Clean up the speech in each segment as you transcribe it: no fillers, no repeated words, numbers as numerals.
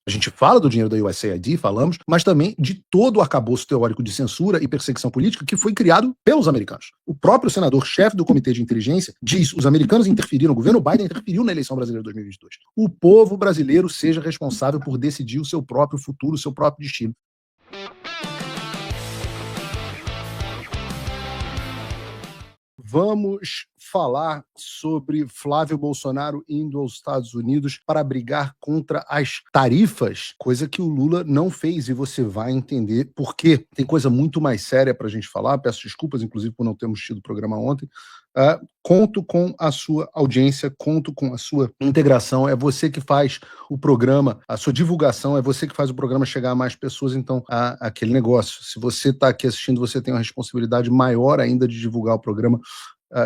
A gente fala do dinheiro da USAID, falamos, mas também de todo o arcabouço teórico de censura e perseguição política que foi criado pelos americanos. O próprio senador-chefe do Comitê de Inteligência diz: os americanos interferiram, o governo Biden interferiu na eleição brasileira de 2022. O povo brasileiro seja responsável por decidir o seu próprio futuro, o seu próprio destino. Vamos falar sobre Flávio Bolsonaro indo aos Estados Unidos para brigar contra as tarifas, coisa que o Lula não fez, e você vai entender por quê. Tem coisa muito mais séria para a gente falar, peço desculpas, inclusive, por não termos tido o programa ontem. Conto com a sua audiência, conto com a sua integração, é você que faz o programa, a sua divulgação, é você que faz o programa chegar a mais pessoas, então, aquele negócio. Se você está aqui assistindo, você tem uma responsabilidade maior ainda de divulgar o programa.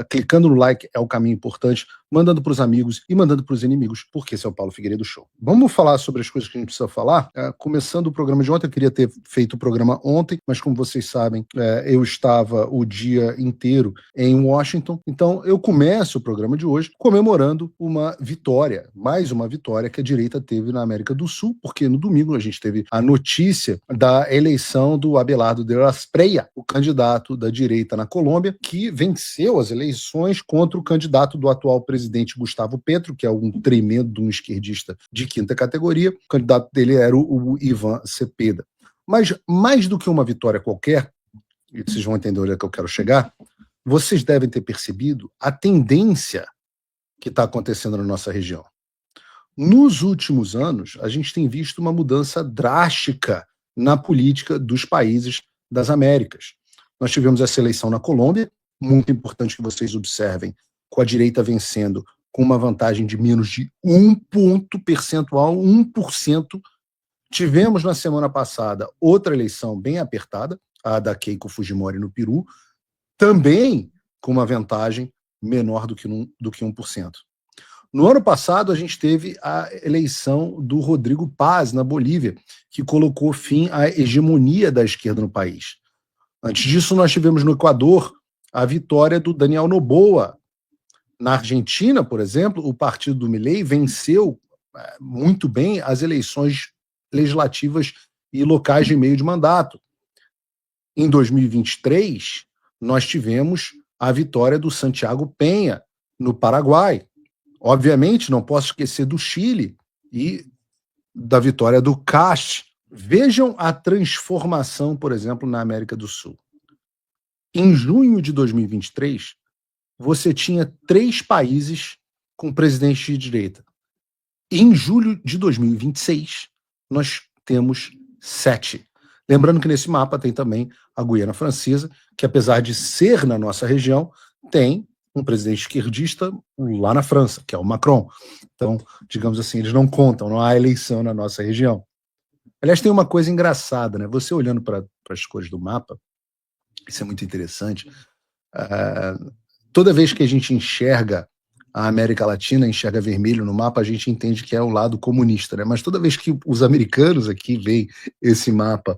Clicando no like é o caminho importante, mandando para os amigos e mandando para os inimigos, porque esse é o Paulo Figueiredo Show. Vamos falar sobre as coisas que a gente precisa falar. Começando o programa de ontem, eu queria ter feito o programa ontem, mas como vocês sabem, eu estava o dia inteiro em Washington, então eu começo o programa de hoje comemorando uma vitória, mais uma vitória que a direita teve na América do Sul, porque no domingo a gente teve a notícia da eleição do Abelardo de la Espriella, o candidato da direita na Colômbia, que venceu as eleições contra o candidato do atual presidente Gustavo Petro, que é um tremendo um esquerdista de quinta categoria. O candidato dele era o Ivan Cepeda. Mas mais do que uma vitória qualquer, e vocês vão entender onde é que eu quero chegar, vocês devem ter percebido a tendência que está acontecendo na nossa região. Nos últimos anos, a gente tem visto uma mudança drástica na política dos países das Américas. Nós tivemos essa eleição na Colômbia, muito importante que vocês observem, com a direita vencendo com uma vantagem de menos de 1 ponto percentual, 1%. Tivemos na semana passada outra eleição bem apertada, a da Keiko Fujimori no Peru, também com uma vantagem menor do que 1%. No ano passado, a gente teve a eleição do Rodrigo Paz na Bolívia, que colocou fim à hegemonia da esquerda no país. Antes disso, nós tivemos no Equador a vitória do Daniel Noboa. Na Argentina, por exemplo, o partido do Milei venceu muito bem as eleições legislativas e locais de meio de mandato. Em 2023, nós tivemos a vitória do Santiago Peña no Paraguai. Obviamente, não posso esquecer do Chile e da vitória do Kast. Vejam a transformação, por exemplo, na América do Sul. Em junho de 2023, você tinha 3 países com presidente de direita. Em julho de 2026, nós temos 7. Lembrando que nesse mapa tem também a Guiana Francesa, que apesar de ser na nossa região, tem um presidente esquerdista lá na França, que é o Macron. Então, digamos assim, eles não contam, não há eleição na nossa região. Aliás, tem uma coisa engraçada, né? Você olhando para as cores do mapa, isso é muito interessante. Toda vez que a gente enxerga a América Latina, enxerga vermelho no mapa, a gente entende que é o lado comunista, né? Mas toda vez que os americanos aqui veem esse mapa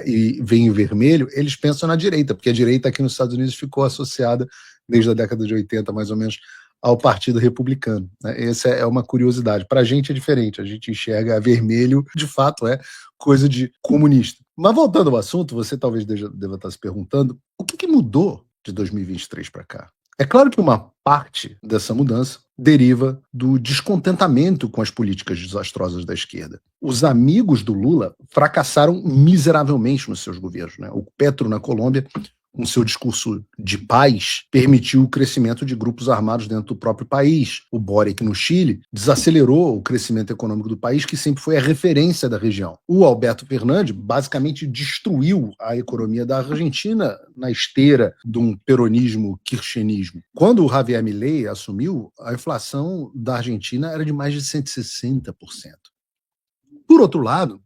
e veem vermelho, eles pensam na direita, porque a direita aqui nos Estados Unidos ficou associada desde a década de 80, mais ou menos, ao Partido Republicano, né? Essa é uma curiosidade. Para a gente é diferente, a gente enxerga vermelho, de fato é coisa de comunista. Mas voltando ao assunto, você talvez deva estar se perguntando, o que mudou de 2023 para cá? É claro que uma parte dessa mudança deriva do descontentamento com as políticas desastrosas da esquerda. Os amigos do Lula fracassaram miseravelmente nos seus governos, né? O Petro na Colômbia, com seu discurso de paz, permitiu o crescimento de grupos armados dentro do próprio país. O Boric, no Chile, desacelerou o crescimento econômico do país, que sempre foi a referência da região. O Alberto Fernandes basicamente destruiu a economia da Argentina na esteira de um peronismo kirchnerismo. Quando o Javier Milei assumiu, a inflação da Argentina era de mais de 160%. Por outro lado,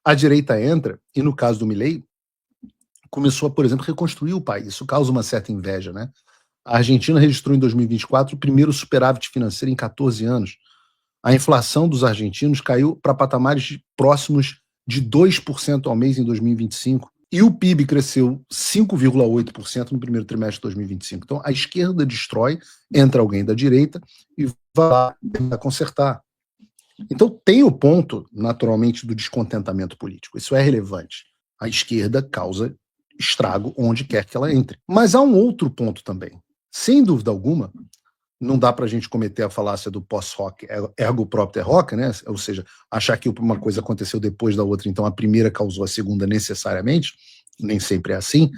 a direita entra, e no caso do Milei, começou a, por exemplo, reconstruir o país. Isso causa uma certa inveja, né? A Argentina registrou em 2024 o primeiro superávit financeiro em 14 anos. A inflação dos argentinos caiu para patamares próximos de 2% ao mês em 2025. E o PIB cresceu 5,8% no primeiro trimestre de 2025. Então, a esquerda destrói, entra alguém da direita e vai lá consertar. Então tem o ponto, naturalmente, do descontentamento político. Isso é relevante. A esquerda causa estrago onde quer que ela entre. Mas há um outro ponto também. Sem dúvida alguma, não dá para a gente cometer a falácia do pós-hoc, ergo propter hoc, né? Ou seja, achar que uma coisa aconteceu depois da outra, então a primeira causou a segunda necessariamente, nem sempre é assim,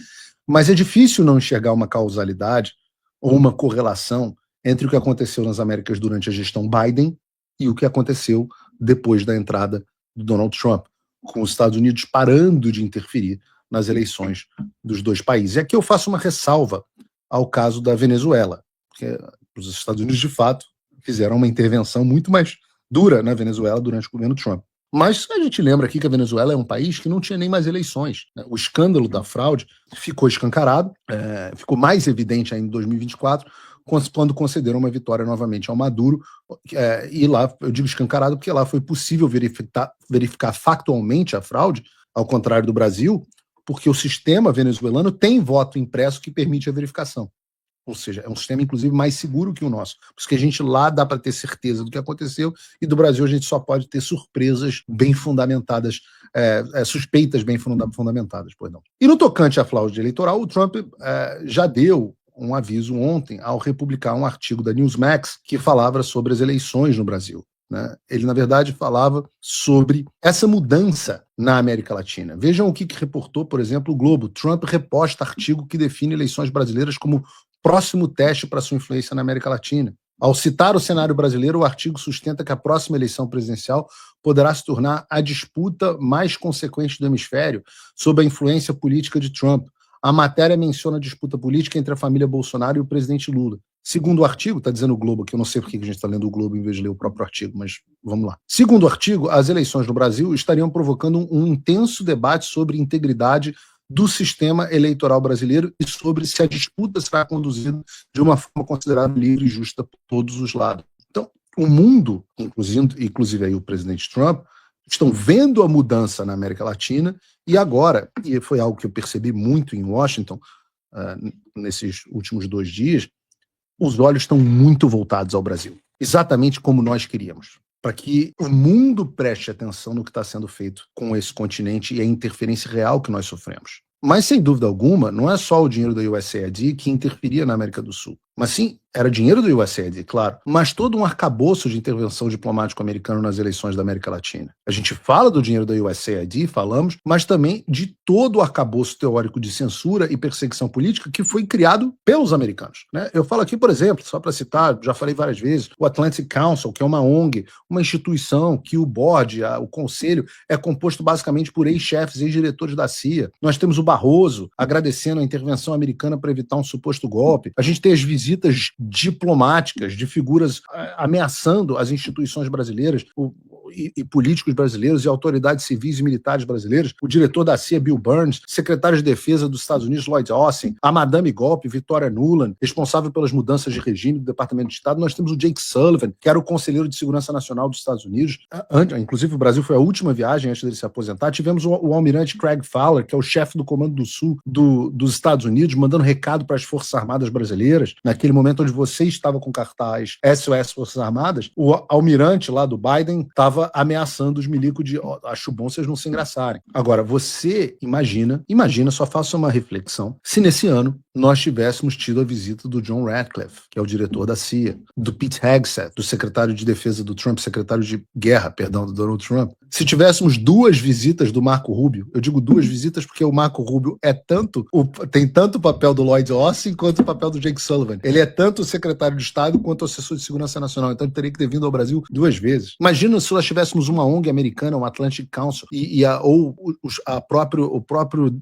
mas é difícil não enxergar uma causalidade ou uma correlação entre o que aconteceu nas Américas durante a gestão Biden e o que aconteceu depois da entrada do Donald Trump, com os Estados Unidos parando de interferir nas eleições dos dois países. E aqui eu faço uma ressalva ao caso da Venezuela, porque os Estados Unidos, de fato, fizeram uma intervenção muito mais dura na Venezuela durante o governo Trump. Mas a gente lembra aqui que a Venezuela é um país que não tinha nem mais eleições, né? O escândalo da fraude ficou escancarado, ficou mais evidente ainda em 2024, quando concederam uma vitória novamente ao Maduro, e lá, eu digo escancarado porque lá foi possível verificar factualmente a fraude, ao contrário do Brasil, porque o sistema venezuelano tem voto impresso que permite a verificação. Ou seja, é um sistema, inclusive, mais seguro que o nosso. Por isso que a gente lá dá para ter certeza do que aconteceu, e do Brasil a gente só pode ter surpresas bem fundamentadas, suspeitas bem fundamentadas. Pois não. E no tocante à fraude eleitoral, o Trump já deu um aviso ontem ao republicar um artigo da Newsmax que falava sobre as eleições no Brasil. Né? Ele, na verdade, falava sobre essa mudança na América Latina. Vejam o que reportou, por exemplo, o Globo. Trump reposta artigo que define eleições brasileiras como próximo teste para sua influência na América Latina. Ao citar o cenário brasileiro, o artigo sustenta que a próxima eleição presidencial poderá se tornar a disputa mais consequente do hemisfério sob a influência política de Trump. A matéria menciona a disputa política entre a família Bolsonaro e o presidente Lula. Segundo o artigo, está dizendo o Globo, que eu não sei por que a gente está lendo o Globo em vez de ler o próprio artigo, mas vamos lá. Segundo o artigo, as eleições no Brasil estariam provocando um intenso debate sobre integridade do sistema eleitoral brasileiro e sobre se a disputa será conduzida de uma forma considerada livre e justa por todos os lados. Então, o mundo, inclusive aí o presidente Trump, estão vendo a mudança na América Latina e agora, e foi algo que eu percebi muito em Washington nesses últimos 2 dias, os olhos estão muito voltados ao Brasil, exatamente como nós queríamos, para que o mundo preste atenção no que está sendo feito com esse continente e a interferência real que nós sofremos. Mas, sem dúvida alguma, não é só o dinheiro da USAID que interferia na América do Sul. Mas sim, era dinheiro do USAID, claro, mas todo um arcabouço de intervenção diplomático americano nas eleições da América Latina. A gente fala do dinheiro da USAID, falamos, mas também de todo o arcabouço teórico de censura e perseguição política que foi criado pelos americanos. Né? Eu falo aqui, por exemplo, só para citar, já falei várias vezes, o Atlantic Council, que é uma ONG, uma instituição que o board, o conselho, é composto basicamente por ex-chefes, ex-diretores da CIA. Nós temos o Barroso agradecendo a intervenção americana para evitar um suposto golpe. A gente tem as visitas diplomáticas de figuras ameaçando as instituições brasileiras e políticos brasileiros e autoridades civis e militares brasileiras, o diretor da CIA, Bill Burns, secretário de defesa dos Estados Unidos, Lloyd Austin, a madame golpe, Victoria Nuland, responsável pelas mudanças de regime do Departamento de Estado. Nós temos o Jake Sullivan, que era o conselheiro de segurança nacional dos Estados Unidos. Inclusive, o Brasil foi a última viagem antes dele se aposentar. Tivemos o almirante Craig Fowler, que é o chefe do Comando do Sul dos Estados Unidos, mandando recado para as Forças Armadas brasileiras. Naquele momento onde você estava com cartaz SOS Forças Armadas, o almirante lá do Biden estava ameaçando os milicos de acho bom vocês não se engraçarem. Agora, você imagina, só faça uma reflexão, se nesse ano nós tivéssemos tido a visita do John Ratcliffe, que é o diretor da CIA, do Pete Hegseth, do secretário de defesa do Trump, secretário de guerra, perdão, do Donald Trump. Se tivéssemos 2 visitas do Marco Rubio, eu digo 2 visitas porque o Marco Rubio tem tanto o papel do Lloyd Austin quanto o papel do Jake Sullivan. Ele é tanto o secretário de Estado quanto o assessor de segurança nacional, então ele teria que ter vindo ao Brasil 2 vezes. Imagina se nós tivéssemos uma ONG americana, um Atlantic Council, o próprio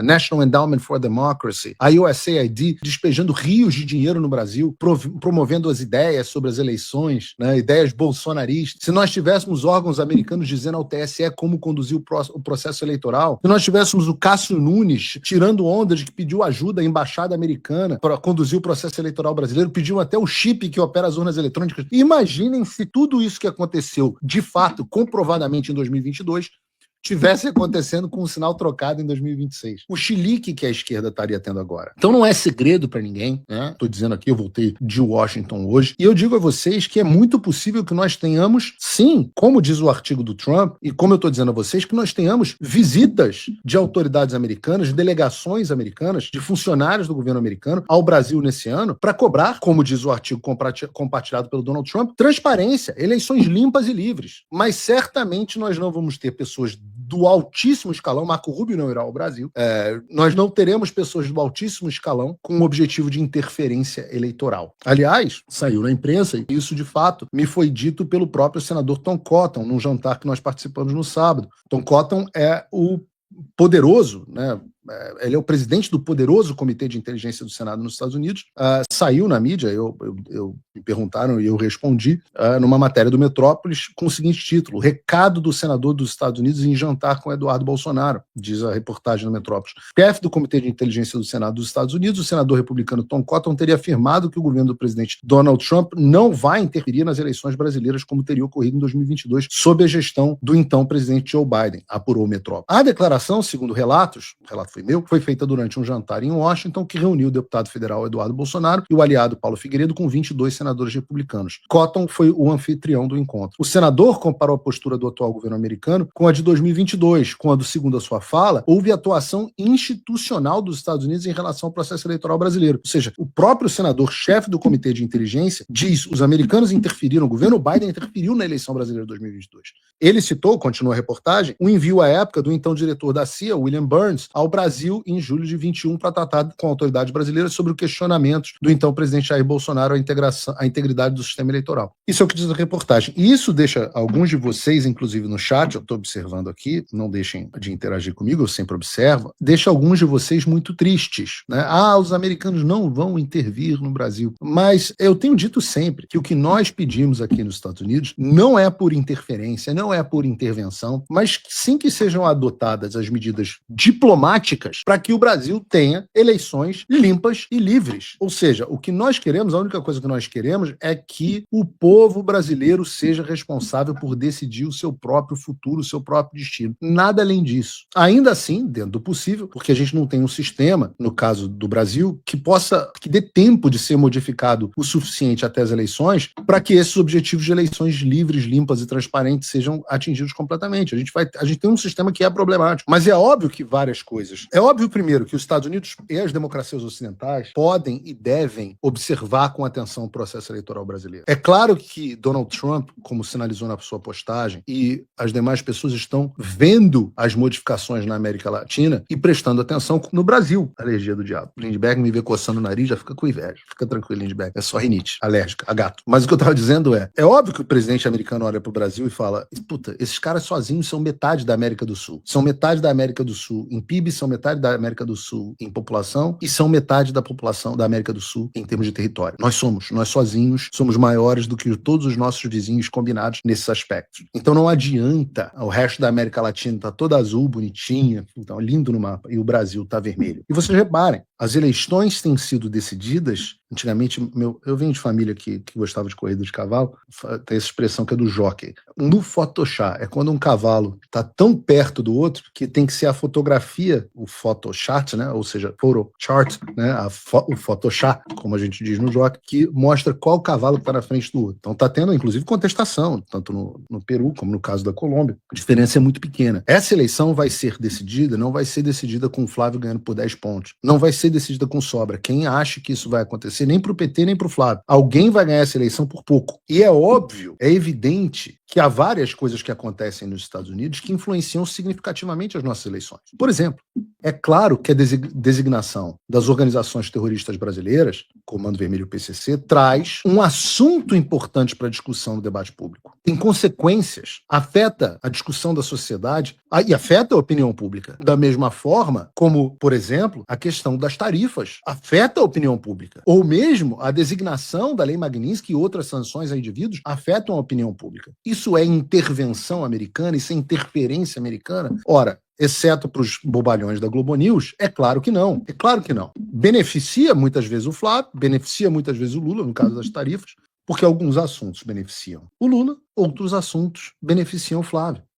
National Endowment for Democracy, a USAID, despejando rios de dinheiro no Brasil, promovendo as ideias sobre as eleições, né, ideias bolsonaristas. Se nós tivéssemos órgãos americanos dizendo ao TSE como conduzir o processo eleitoral, se nós tivéssemos o Cássio Nunes tirando onda de que pediu ajuda à embaixada americana para conduzir o processo eleitoral brasileiro, pediu até o chip que opera as urnas eletrônicas. Imaginem se tudo isso que aconteceu, de fato, comprovadamente em 2022, tivesse acontecendo com um sinal trocado em 2026. O chilique que a esquerda estaria tendo agora. Então não é segredo para ninguém, né? Estou dizendo aqui, eu voltei de Washington hoje, e eu digo a vocês que é muito possível que nós tenhamos, sim, como diz o artigo do Trump, e como eu estou dizendo a vocês, que nós tenhamos visitas de autoridades americanas, de delegações americanas, de funcionários do governo americano ao Brasil nesse ano, para cobrar, como diz o artigo compartilhado pelo Donald Trump, transparência, eleições limpas e livres. Mas certamente nós não vamos ter pessoas do altíssimo escalão, Marco Rubio não irá ao Brasil, nós não teremos pessoas do altíssimo escalão com o objetivo de interferência eleitoral. Aliás, saiu na imprensa, e isso de fato me foi dito pelo próprio senador Tom Cotton, num jantar que nós participamos no sábado. Tom Cotton é o poderoso, né? Ele é o presidente do poderoso Comitê de Inteligência do Senado nos Estados Unidos, saiu na mídia, me perguntaram e eu respondi, numa matéria do Metrópolis, com o seguinte título: Recado do senador dos Estados Unidos em jantar com Eduardo Bolsonaro, diz a reportagem do Metrópolis. Chefe do Comitê de Inteligência do Senado dos Estados Unidos, o senador republicano Tom Cotton teria afirmado que o governo do presidente Donald Trump não vai interferir nas eleições brasileiras como teria ocorrido em 2022, sob a gestão do então presidente Joe Biden, apurou o Metrópolis. A declaração, segundo relatos, o relato foi meu, foi feita durante um jantar em Washington que reuniu o deputado federal Eduardo Bolsonaro e o aliado Paulo Figueiredo com 22 senadores republicanos. Cotton foi o anfitrião do encontro. O senador comparou a postura do atual governo americano com a de 2022, quando, segundo a sua fala, houve atuação institucional dos Estados Unidos em relação ao processo eleitoral brasileiro. Ou seja, o próprio senador, chefe do Comitê de Inteligência, diz: os americanos interferiram, o governo Biden interferiu na eleição brasileira de 2022. Ele citou, continua a reportagem, um envio à época do então diretor da CIA, William Burns, ao Brasil em julho de 21 para tratar com autoridades brasileiras sobre os questionamentos do então presidente Jair Bolsonaro à integridade do sistema eleitoral. Isso é o que diz a reportagem. E isso deixa alguns de vocês, inclusive no chat, eu estou observando aqui, não deixem de interagir comigo, eu sempre observo, deixa alguns de vocês muito tristes, né? Os americanos não vão intervir no Brasil. Mas eu tenho dito sempre que o que nós pedimos aqui nos Estados Unidos não é por interferência, não é por intervenção, mas sim que sejam adotadas as medidas diplomáticas para que o Brasil tenha eleições limpas e livres. Ou seja, o que nós queremos, a única coisa que nós queremos é que o povo brasileiro seja responsável por decidir o seu próprio futuro, o seu próprio destino. Nada além disso. Ainda assim, dentro do possível, porque a gente não tem um sistema, no caso do Brasil, que dê tempo de ser modificado o suficiente até as eleições para que esses objetivos de eleições livres, limpas e transparentes sejam atingidos completamente. A gente tem um sistema que é problemático, mas é óbvio que várias coisas. É óbvio, primeiro, que os Estados Unidos e as democracias ocidentais podem e devem observar com atenção o processo eleitoral brasileiro. É claro que Donald Trump, como sinalizou na sua postagem, e as demais pessoas estão vendo as modificações na América Latina e prestando atenção no Brasil. Alergia do diabo. Lindbergh me vê coçando o nariz, já fica com inveja. Fica tranquilo, Lindbergh. É só rinite, alérgica, a gato. Mas o que eu estava dizendo é óbvio que o presidente americano olha para o Brasil e fala: puta, esses caras sozinhos são metade da América do Sul. São metade da América do Sul em PIB, são metade da América do Sul em população e são metade da população da América do Sul em termos de território. Nós sozinhos, somos maiores do que todos os nossos vizinhos combinados nesses aspectos. Então não adianta o resto da América Latina tá toda azul, bonitinha, então, lindo no mapa, e o Brasil tá vermelho. E vocês reparem, as eleições têm sido decididas. Antigamente, eu venho de família que gostava de corrida de cavalo, tem essa expressão que é do jockey. No Photoshop, é quando um cavalo está tão perto do outro que tem que ser a fotografia, o photoshot, né? Ou seja, photo chart, né? O Photoshop, como a gente diz no jockey, que mostra qual cavalo está na frente do outro. Então está tendo, inclusive, contestação, tanto no Peru como no caso da Colômbia. A diferença é muito pequena. Essa eleição vai ser decidida, não vai ser decidida com o Flávio ganhando por 10 pontos. Não vai ser decidida com sobra. Quem acha que isso vai acontecer, nem para o PT, nem para o Flávio. Alguém vai ganhar essa eleição por pouco. E é óbvio, é evidente que há várias coisas que acontecem nos Estados Unidos que influenciam significativamente as nossas eleições. Por exemplo, é claro que a designação das organizações terroristas brasileiras, Comando Vermelho e o PCC, traz um assunto importante para a discussão no debate público. Tem consequências, afeta a discussão da sociedade e afeta a opinião pública. Da mesma forma como, por exemplo, a questão das tarifas afeta a opinião pública. Ou mesmo a designação da Lei Magnitsky e outras sanções a indivíduos afetam a opinião pública. Isso é intervenção americana, isso é interferência americana? Ora, exceto para os bobalhões da Globo News, é claro que não. É claro que não. Beneficia muitas vezes o Flávio, beneficia muitas vezes o Lula, no caso das tarifas, porque alguns assuntos beneficiam o Lula, outros assuntos beneficiam o Flávio.